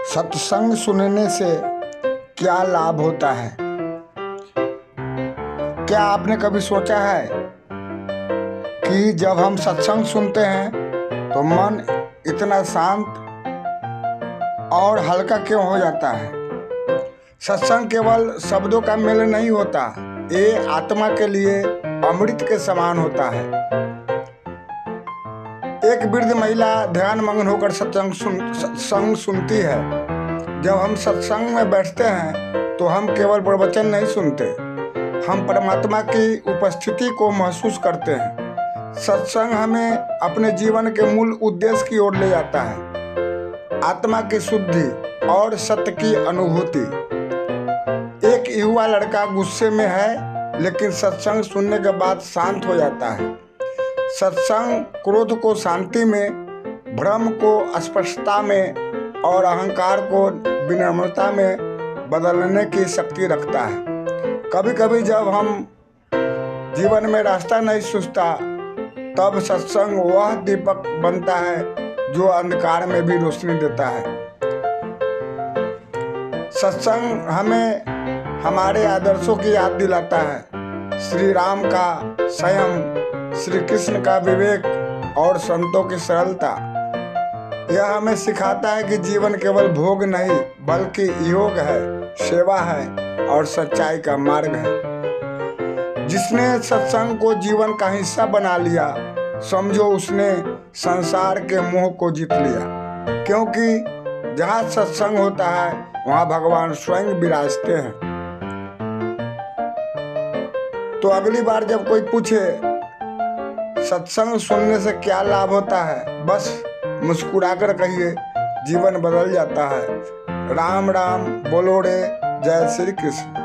सत्संग सुनने से क्या लाभ होता है? क्या आपने कभी सोचा है कि जब हम सत्संग सुनते हैं तो मन इतना शांत और हल्का क्यों हो जाता है? सत्संग केवल शब्दों का मेल नहीं होता, ये आत्मा के लिए अमृत के समान होता है। एक वृद्ध महिला ध्यान मग्न होकर सत्संग सुनती है। जब हम सत्संग में बैठते हैं तो हम केवल प्रवचन नहीं सुनते, हम परमात्मा की उपस्थिति को महसूस करते हैं। सत्संग हमें अपने जीवन के मूल उद्देश्य की ओर ले जाता है, आत्मा की शुद्धि और सत्य की अनुभूति। एक युवा लड़का गुस्से में है लेकिन सत्संग सुनने के बाद शांत हो जाता है। सत्संग क्रोध को शांति में, भ्रम को स्पष्टता में और अहंकार को विनम्रता में बदलने की शक्ति रखता है। कभी कभी जब हम जीवन में रास्ता नहीं सूझता तब सत्संग वह दीपक बनता है जो अंधकार में भी रोशनी देता है। सत्संग हमें हमारे आदर्शों की याद दिलाता है, श्री राम का संयम, श्री कृष्ण का विवेक और संतों की सरलता। यह हमें सिखाता है कि जीवन केवल भोग नहीं बल्कि योग है, सेवा है और सच्चाई का मार्ग है। जिसने सत्संग को जीवन का हिस्सा बना लिया, समझो उसने संसार के मोह को जीत लिया, क्योंकि जहाँ सत्संग होता है वहाँ भगवान स्वयं विराजते हैं। तो अगली बार जब कोई पूछे सत्संग सुनने से क्या लाभ होता है, बस मुस्कुराकर कहिए, जीवन बदल जाता है। राम राम बोलो रे, जय श्री कृष्ण।